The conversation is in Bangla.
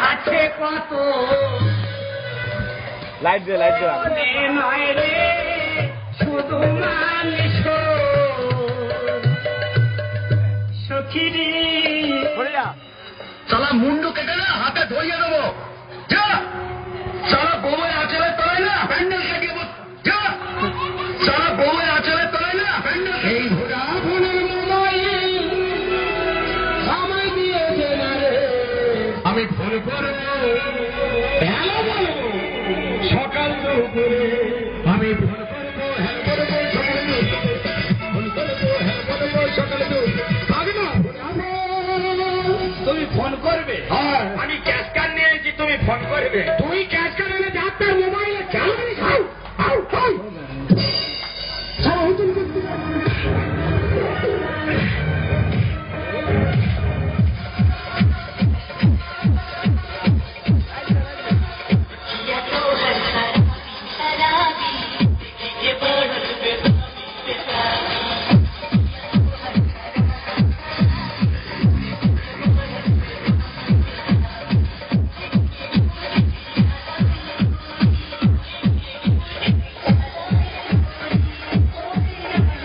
আছে কত লাইট দে লাইট দে নয় রে শুধু মানুষ সখিরি সালা মুন্ডু কেটে না হাতে ধরিয়ে দেবো যা সারা বউয়ের আচলে তলায় না প্যান্ডেল কাটিয়ে যা সারা বউয়ের আচলে তলায় না প্যান্ডেল এই ঘোড়া ফোনের মোবাইল আমায় দিয়েছে না রে আমি ফোন করবো হ্যালো বলবো সকাল দুপুরে আমি ফোন করবো হ্যাঁ করবো সকালে ফোন করবো হ্যাঁ করবো সকালে আগে না তুমি ফোন করবে আমি ক্যাশ কার্ড নিয়েছি তুমি ফোন করবে তুই